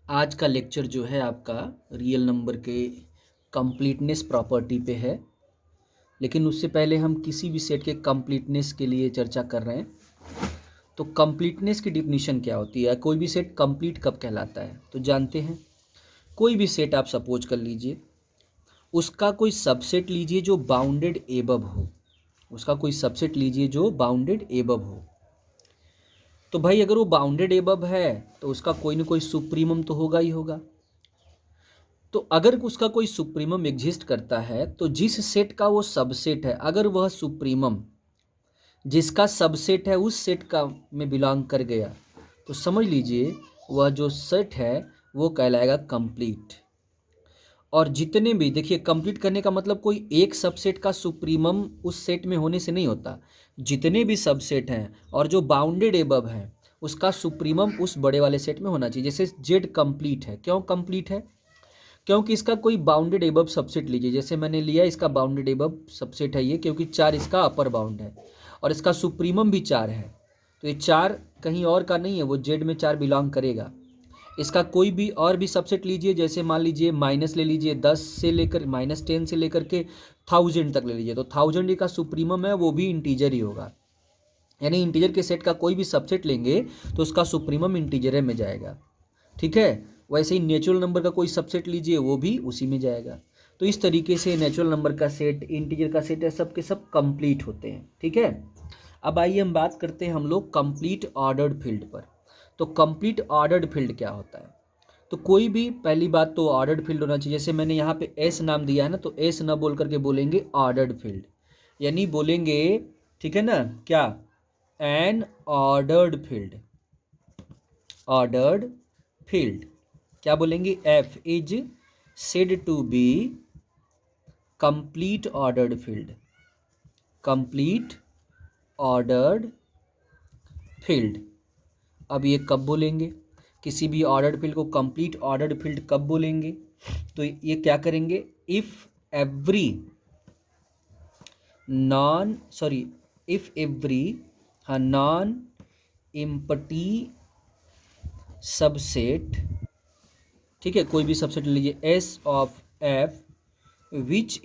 आज का लेक्चर जो है आपका रियल नंबर के कंप्लीटनेस प्रॉपर्टी पे है। लेकिन उससे पहले हम किसी भी सेट के कंप्लीटनेस के लिए चर्चा कर रहे हैं। तो कंप्लीटनेस की डिफिनीशन क्या होती है, कोई भी सेट कंप्लीट कब कहलाता है, तो जानते हैं। कोई भी सेट आप सपोज कर लीजिए, उसका कोई सबसेट लीजिए जो बाउंडेड एबव हो। उसका कोई सबसेट लीजिए जो बाउंडेड एबव हो। तो भाई अगर वो बाउंडेड एबव है तो उसका कोई ना कोई सुप्रीमम तो होगा ही होगा। तो अगर उसका कोई सुप्रीमम एग्जिस्ट करता है तो जिस सेट का वो सबसेट है, अगर वह सुप्रीमम जिसका सबसेट है उस सेट का में बिलोंग कर गया, तो समझ लीजिए वह जो सेट है वो कहलाएगा कंप्लीट। और जितने भी देखिए, कंप्लीट करने का मतलब कोई एक सबसेट का सुप्रीमम उस सेट में होने से नहीं होता। जितने भी सबसेट हैं और जो बाउंडेड एबव है उसका सुप्रीमम उस बड़े वाले सेट में होना चाहिए। जैसे जेड कंप्लीट है, क्यों कंप्लीट है? क्योंकि इसका कोई बाउंडेड एबव सबसेट लीजिए, जैसे मैंने लिया इसका बाउंडेड एबव सबसेट है ये, क्योंकि 4 इसका अपर बाउंड है और इसका सुप्रीमम भी 4 है। तो ये 4 कहीं और का नहीं है, वो जेड में 4 बिलोंग करेगा। इसका कोई भी और भी सबसेट लीजिए, जैसे मान लीजिए माइनस ले लीजिए, 10 से लेकर -10 से लेकर के 1000 तक ले लीजिए, तो 1000 का सुप्रीमम है वो भी इंटीजर ही होगा। यानी इंटीजर के सेट का कोई भी सबसेट लेंगे तो उसका सुप्रीमम इंटीजर में जाएगा। ठीक है, वैसे ही नेचुरल नंबर का कोई सबसेट लीजिए वो भी उसी में जाएगा। तो इस तरीके से नेचुरल नंबर का सेट, इंटीजर का सेट है, सब के सब कंप्लीट होते हैं। ठीक है, अब आइए हम बात करते हैं हम लोग कंप्लीट ऑर्डर्ड फील्ड पर। तो कंप्लीट ऑर्डर्ड फील्ड क्या होता है? तो कोई भी, पहली बात तो ऑर्डर्ड फील्ड होना चाहिए। जैसे मैंने यहाँ पे एस नाम दिया है ना, तो एस ना बोल करके बोलेंगे ऑर्डर्ड फील्ड, यानी बोलेंगे, ठीक है ना, क्या? An ordered field. Ordered field क्या बोलेंगे? F is said to be complete ordered field. Complete ordered field. अब ये कब बोलेंगे किसी भी ऑर्डर्ड फील्ड को कंप्लीट ऑर्डर्ड फील्ड कब बोलेंगे? तो ये क्या करेंगे? If every non sorry if every हाँ नॉन इम्पटी सबसेट, ठीक है, कोई भी सबसेट ले लीजिए, S of F which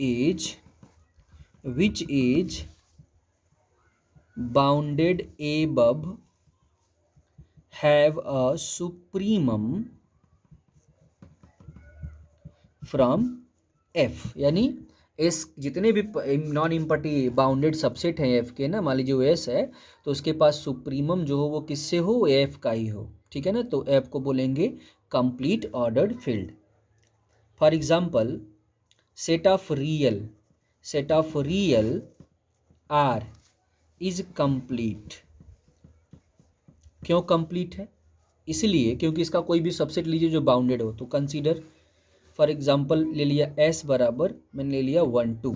is bounded above have a supremum from F. यानी एस, जितने भी नॉन इम्पटी बाउंडेड सबसेट हैं एफ के ना, मान लीजिए वो एस है, तो उसके पास सुप्रीमम जो हो वो किससे हो? एफ का ही हो। ठीक है ना, तो एफ को बोलेंगे complete ordered field. For example, set of real R is complete. क्यों कंप्लीट है? इसलिए क्योंकि इसका कोई भी सबसेट लीजिए जो बाउंडेड हो। तो कंसीडर, फॉर एग्जाम्पल ले लिया एस बराबर, मैंने ले लिया 1 2,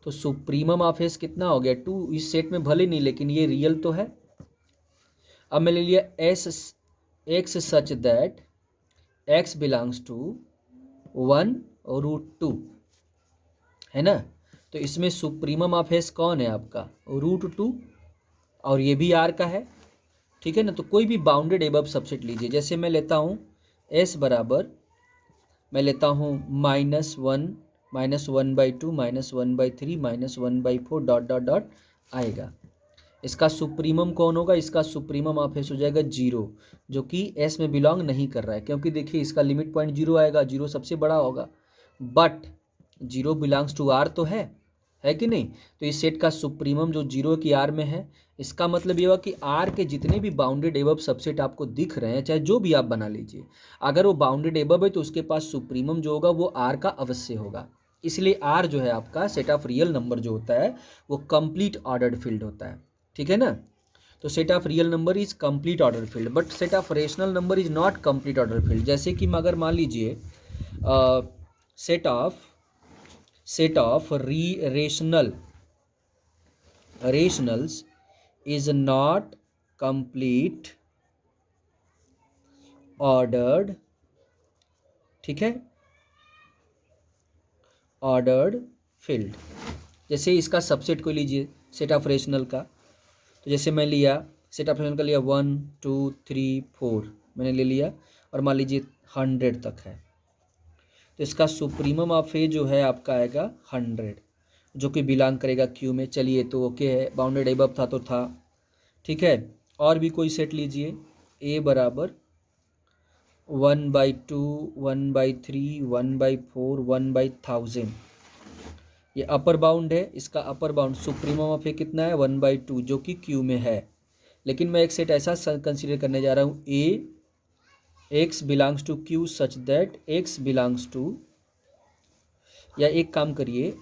तो सुप्रीमम ऑफ एस कितना हो गया? 2। इस सेट में भले नहीं, लेकिन ये रियल तो है। अब मैं ले लिया S x such that x belongs to 1√2, है ना। तो इसमें सुप्रीमम ऑफ एस कौन है? आपका √2, और ये भी आर का है। ठीक है ना, तो कोई भी बाउंडेड एबव सबसेट लीजिए, जैसे मैं लेता हूँ एस बराबर, मैं लेता हूँ -1 -1/2 -1/3 -1/4 डॉट डॉट डॉट आएगा। इसका सुप्रीमम कौन होगा? इसका सुप्रीमम ऑफ एस हो जाएगा 0, जो कि एस में बिलोंग नहीं कर रहा है, क्योंकि देखिए इसका लिमिट पॉइंट 0 आएगा, 0 सबसे बड़ा होगा, बट 0 बिलोंग्स टू आर तो है कि नहीं? तो इस सेट का सुप्रीमम जो 0 की आर में है, इसका मतलब ये हुआ कि आर के जितने भी बाउंडेड एबव सबसेट आपको दिख रहे हैं, चाहे जो भी आप बना लीजिए, अगर वो बाउंडेड एबव है तो उसके पास सुप्रीमम जो होगा वो आर का अवश्य होगा। इसलिए आर जो है आपका सेट ऑफ रियल नंबर जो होता है वो कंप्लीट ऑर्डर्ड फील्ड होता है। ठीक है ना, तो set of real number is complete order field, but set of rational number is not complete order field. जैसे कि अगर मान लीजिए set of rationals is not complete ordered, ठीक है, ऑर्डर्ड फील्ड। जैसे इसका सबसेट को लीजिए सेट ऑफ रेशनल का, तो जैसे मैं सेट ऑफ रेशनल का लिया 1 2 3 4 मैंने ले लिया, और मान लीजिए 100 तक है, तो इसका सुप्रीमम ऑफ ए जो है आपका आएगा 100, जो कि बिलोंग करेगा क्यू में। चलिए तो ओके है, बाउंडेड एबव था तो था, ठीक है। और भी कोई सेट लीजिए, ए बराबर 1/2, 1/3, 1/4, 1/1000, ये अपर बाउंड है। इसका अपर बाउंड सुप्रीमम ऑफ ए कितना है 1/2, जो कि क्यू में है। लेकिन मैं एक सेट ऐसा कंसीडर करने जा रहा हूँ, a X belongs to Q such that x belongs to, या एक काम करिए,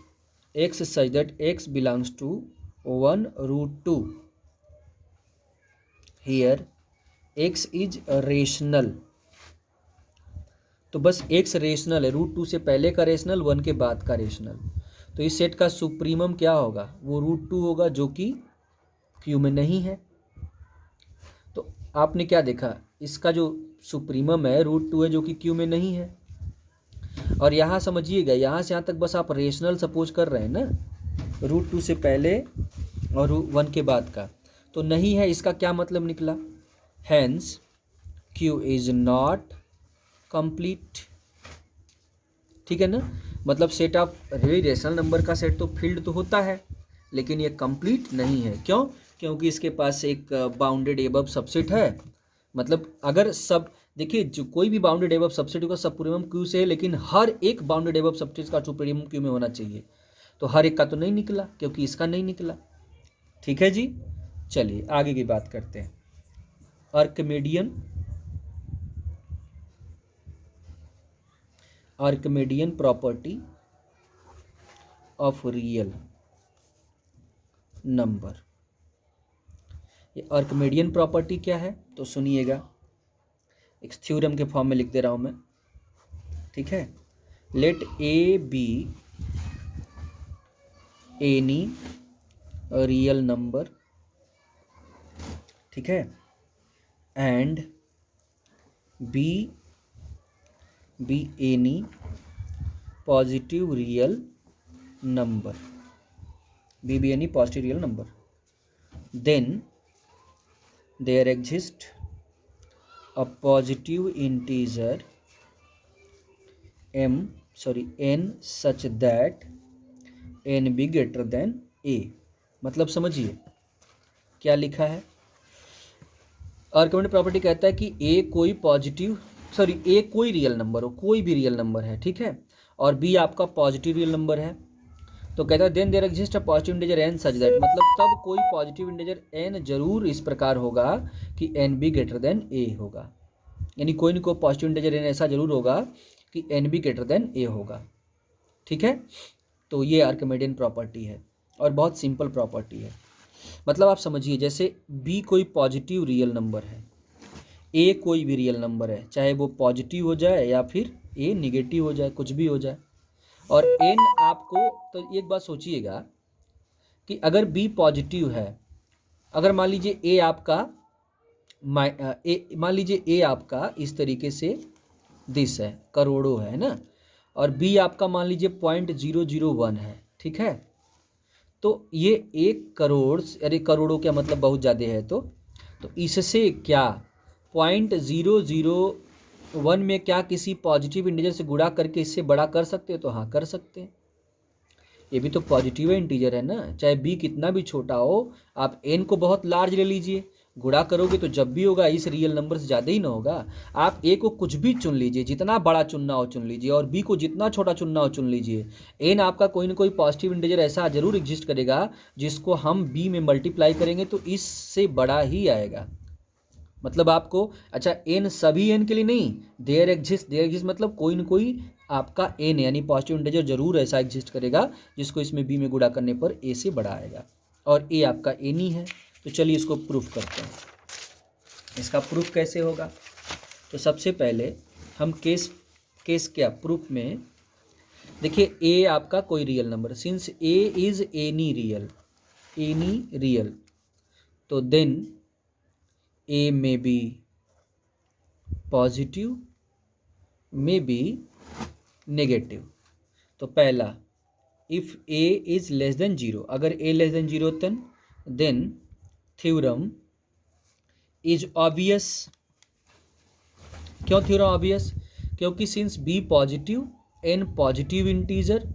X such that x belongs to 1√2, here X is rational. तो बस एक्स रेशनल है, √2 से पहले का रेशनल, 1 के बाद का रेशनल। तो इस सेट का सुप्रीमम क्या होगा, वो √2 होगा, जो कि क्यू में नहीं है। तो आपने क्या देखा, इसका जो सुप्रीमम है √2 है, जो कि क्यू में नहीं है। और यहाँ समझिएगा, यहाँ से यहाँ तक बस आप रेशनल सपोज कर रहे हैं ना, √2 से पहले और 1 के बाद का, तो नहीं है, इसका क्या मतलब निकला, hence Q is not complete, ठीक है ना। मतलब set of really rational number का सेट तो फील्ड तो होता है, लेकिन ये कंप्लीट नहीं है। क्यों? क्योंकि इसके पास एक बाउंडेड एबव सबसेट है। मतलब अगर सब देखिए, जो कोई भी बाउंडेड एबव सबसेट होगा सुप्रीमम क्यू से है, लेकिन हर एक बाउंडेड एबव सबसेट का सुप्रीमम क्यू में होना चाहिए। तो हर एक का तो नहीं निकला, क्योंकि इसका नहीं निकला, ठीक है जी। चलिए आगे की बात करते हैं। Archimedean property of real number. ये आर्किमिडियन प्रॉपर्टी क्या है, तो सुनिएगा, एक थ्योरम के फॉर्म में लिख दे रहा हूं मैं, ठीक है। Let a be any real number, ठीक है, and b any positive real number, b any positive real number, then there exists a positive integer n such that n be greater than a। मतलब समझिए क्या लिखा है, argument property कहता है कि ए कोई रियल नंबर हो, कोई भी रियल नंबर है, ठीक है, और बी आपका पॉजिटिव रियल नंबर है। तो कहता है then there exist a positive integer n such that, मतलब तब कोई पॉजिटिव इंटीजर एन जरूर इस प्रकार होगा कि एन बी ग्रेटर देन ए होगा। यानी कोई न कोई पॉजिटिव इंटीजर एन ऐसा जरूर होगा कि एन बी ग्रेटर देन ए होगा, ठीक है। तो ये आर्किमिडियन प्रॉपर्टी है और बहुत सिंपल प्रॉपर्टी है। मतलब आप समझिए, जैसे बी कोई पॉजिटिव रियल नंबर है, ए कोई भी रियल नंबर है, चाहे वो पॉजिटिव हो जाए या फिर ए निगेटिव हो जाए, कुछ भी हो जाए, और एन आपको, तो एक बात सोचिएगा कि अगर बी पॉजिटिव है, अगर मान लीजिए ए आपका इस तरीके से दिस है, करोड़ों है ना, और बी आपका मान लीजिए 0.001 है, ठीक है। तो ये 1 करोड़, अरे करोड़ों क्या मतलब बहुत ज़्यादा है, तो इससे क्या 0.001 में क्या किसी पॉजिटिव इंटीजर से गुणा करके इससे बड़ा कर सकते हो, तो हाँ कर सकते हैं। ये भी तो पॉजिटिव इंटीजर है ना, चाहे बी कितना भी छोटा हो, आप एन को बहुत लार्ज ले लीजिए, गुणा करोगे तो जब भी होगा इस रियल नंबर से ज़्यादा ही ना होगा। आप ए को कुछ भी चुन लीजिए, जितना बड़ा चुनना हो चुन लीजिए, और बी को जितना छोटा चुनना हो चुन लीजिए, एन आपका कोई ना कोई पॉजिटिव इंटीजर ऐसा जरूर एग्जिस्ट करेगा जिसको हम बी में मल्टीप्लाई करेंगे तो इससे बड़ा ही आएगा। मतलब आपको, अच्छा एन सभी एन के लिए नहीं, देयर एग्जिस्ट मतलब कोई ना कोई आपका एन यानी पॉजिटिव इंटीजर जरूर ऐसा एग्जिस्ट करेगा जिसको इसमें बी में गुणा करने पर ए से बड़ा आएगा, और ए आपका एन ही है। तो चलिए इसको प्रूफ करते हैं। इसका प्रूफ कैसे होगा, तो सबसे पहले हम केस क्या प्रूफ में देखिए, ए आपका कोई real number, since A is any real, तो देन ए में बी पॉजिटिव, में बी नेगेटिव। तो पहला, if A is less than 0, अगर A less than 0 then theorem is obvious. क्यों थ्योरम ऑब्वियस, क्योंकि since B positive N positive integer,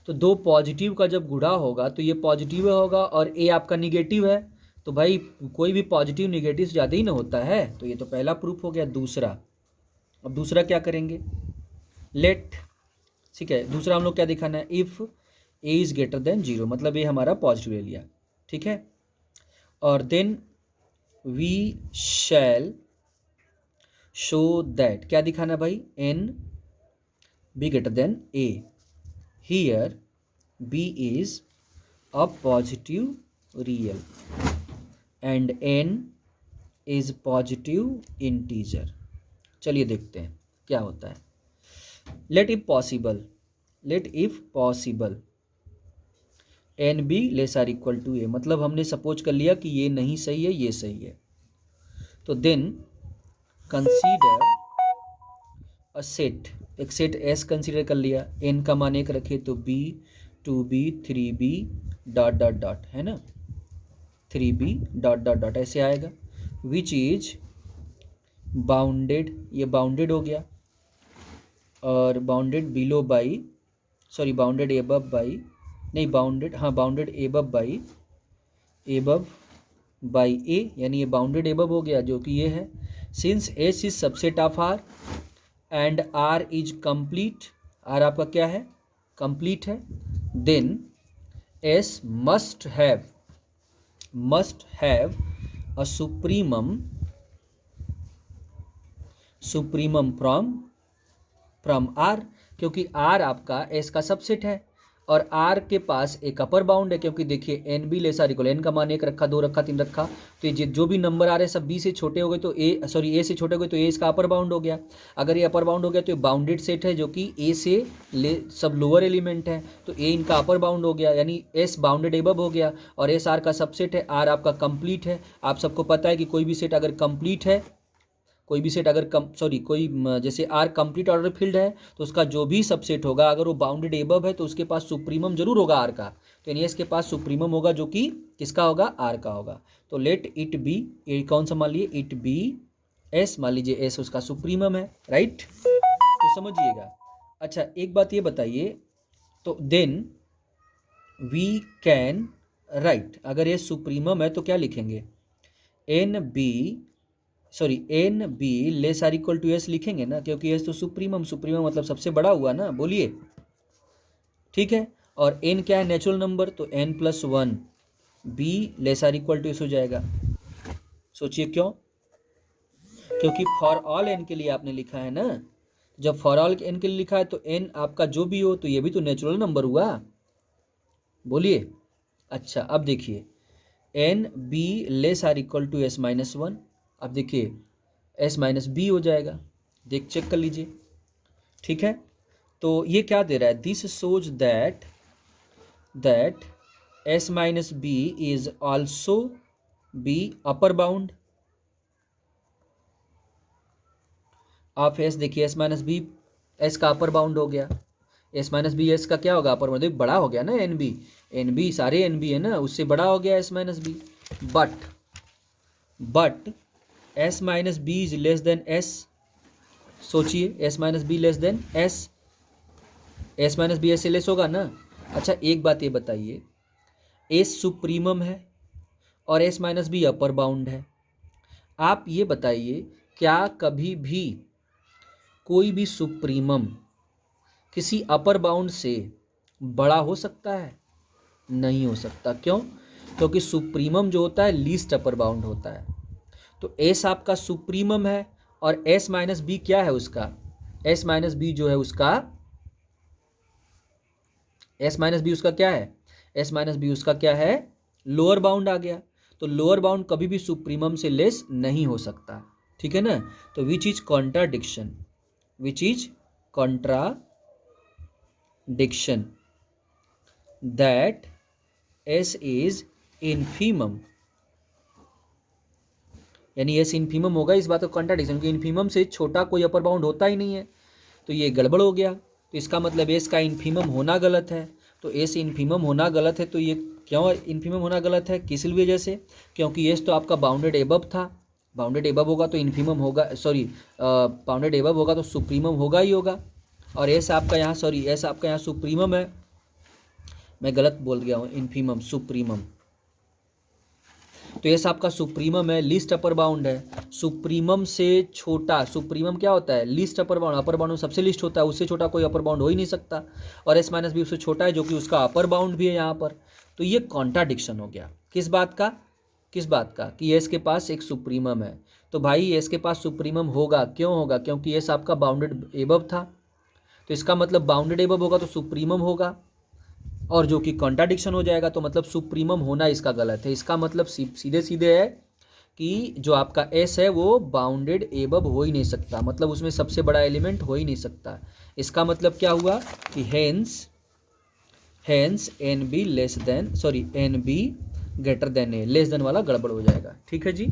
तो दो पॉजिटिव का जब गुणा होगा तो ये पॉजिटिव होगा और ए आपका निगेटिव है, तो भाई कोई भी पॉजिटिव निगेटिव से ज़्यादा ही ना होता है। तो ये तो पहला प्रूफ हो गया। दूसरा, अब दूसरा क्या करेंगे, लेट, ठीक है, दूसरा हम लोग क्या दिखाना है, if A is greater than 0, मतलब ये हमारा पॉजिटिव ले लिया, ठीक है। और then we shall show that, क्या दिखाना भाई, n b greater than a, here b is a positive real and n is positive integer। चलिए देखते हैं क्या होता है। let if possible n b less or equal to a, मतलब हमने सपोज कर लिया कि ये नहीं सही है, ये सही है, तो देन कंसीडर अ सेट, एक सेट S कंसीडर कर लिया, n का मान एक रखे तो b 2b 3b dot dot dot, है ना, 3b डॉट डॉट डॉट ऐसे आएगा, विच इज बाउंडेड, ये बाउंडेड हो गया, और bounded below by, sorry bounded above by, नहीं बाउंडेड, हाँ बाउंडेड एबव बाई ए, यानी ये बाउंडेड एबव हो गया जो कि ये है। Since S is subset of R and R is complete, R आपका क्या है, कंप्लीट है, then S must have a supremum from R, क्योंकि आर आपका एस का सबसेट है और आर के पास एक अपर बाउंड है, क्योंकि देखिए n b less or equal, n का मान एक रखा, दो रखा, तीन रखा, तो ये जो भी नंबर आ रहे हैं सब बी से छोटे हो गए तो ए से छोटे हो गए तो ए इसका अपर बाउंड हो गया। अगर ये अपर बाउंड हो गया तो ये बाउंडेड सेट है जो कि ए से सब लोअर एलिमेंट है, तो ए इनका अपर बाउंड हो गया, यानी एस बाउंडेड एबव हो गया, और एस आर का सबसेट है, आर आपका कंप्लीट है। आप सबको पता है कि कोई भी सेट अगर कंप्लीट है, कोई भी सेट अगर जैसे आर कंप्लीट ऑर्डर फील्ड है तो उसका जो भी सबसेट होगा अगर वो बाउंडेड एबव है तो उसके पास सुप्रीमम जरूर होगा आर का, तो यानी इसके पास सुप्रीमम होगा जो कि किसका होगा, आर का होगा। तो लेट इट बी, ये कौन सा मान लिए, इट बी एस, मान लीजिए एस उसका सुप्रीमम है, राइट, तो समझिएगा। अच्छा एक बात ये बताइए, तो देन वी कैन राइट, अगर ये सुप्रीमम है तो क्या लिखेंगे, n b less or equal to S लिखेंगे ना, क्योंकि एस तो सुप्रीमम मतलब सबसे बड़ा हुआ ना, बोलिए, ठीक है। और एन क्या है, नेचुरल नंबर, तो n plus one b less or equal to S हो जाएगा। सोचिए क्यों, क्योंकि फॉर ऑल एन के लिए आपने लिखा है ना, जब फॉर ऑल एन के लिए लिखा है तो एन आपका जो भी हो तो ये भी तो नेचुरल नंबर हुआ, बोलिए। अच्छा अब देखिए, n b less or equal to S minus one, अब देखिए एस माइनस बी हो जाएगा, चेक कर लीजिए, ठीक है। तो ये क्या दे रहा है, this shows that S minus B is also b upper bound of S. देखिए एस माइनस बी एस का अपर बाउंड हो गया, एस माइनस बी एस का क्या होगा, अपर बाउंड, बड़ा हो गया ना, एन बी सारे एन बी है ना, उससे बड़ा हो गया S minus B, but S minus B is less than S. सोचिए S minus B less than S minus B S से लेस होगा ना। अच्छा एक बात ये बताइए, एस सुप्रीमम है और S minus b upper bound है, आप ये बताइए क्या कभी भी कोई भी सुप्रीमम किसी अपर बाउंड से बड़ा हो सकता है, नहीं हो सकता, क्यों, क्योंकि सुप्रीमम जो होता है लीस्ट अपर बाउंड होता है, तो एस आपका सुप्रीमम है और एस माइनस बी क्या है उसका, एस माइनस बी जो है उसका, एस माइनस बी उसका क्या है, एस माइनस बी उसका क्या है, लोअर बाउंड आ गया, तो लोअर बाउंड कभी भी सुप्रीमम से लेस नहीं हो सकता, ठीक है ना। तो which is contradiction that S is infimum, यानी एस इनफीमम होगा, इस बात का कॉन्ट्राडिक्शन, क्योंकि इनफीमम से छोटा कोई अपर बाउंड होता ही नहीं है, तो ये गड़बड़ हो गया, तो इसका मतलब एस का इनफीमम होना गलत है, तो एस इनफीमम होना गलत है, तो ये क्यों इनफीमम होना गलत है, किस वजह से, क्योंकि एस तो आपका बाउंडेड एबव था बाउंडेड एबव होगा तो इन्फीमम होगा, सॉरी बाउंडेड एबव होगा तो सुप्रीमम होगा ही होगा। और एस आपका यहाँ, सॉरी एस आपका यहाँ सुप्रीमम है, मैं गलत बोल गया हूँ, इन्फीमम सुप्रीमम। तो एस आपका सुप्रीमम है, लीस्ट अपर बाउंड है। सुप्रीमम से छोटा, सुप्रीमम क्या होता है, least upper bound, upper bound सबसे लीस्ट होता है, उससे छोटा कोई अपर बाउंड हो ही नहीं सकता। और एस माइनस बी उससे छोटा है जो कि उसका अपर बाउंड भी है यहाँ पर। तो ये कॉन्ट्राडिक्शन हो गया, किस बात का, किस बात का, कि एस के पास एक सुप्रीमम है। तो भाई एस के पास सुप्रीमम होगा, क्यों होगा, क्योंकि एस आपका बाउंडेड एबव था, तो इसका मतलब बाउंडेड एबव होगा तो सुप्रीमम होगा, और जो कि कॉन्ट्राडिक्शन हो जाएगा, तो मतलब सुप्रीमम होना इसका गलत है। इसका मतलब सीधे सीधे है कि जो आपका एस है वो बाउंडेड एबव हो ही नहीं सकता, मतलब उसमें सबसे बड़ा एलिमेंट हो ही नहीं सकता। इसका मतलब क्या हुआ कि hence n b less than, sorry n b greater than a, less than वाला गड़बड़ हो जाएगा। ठीक है जी।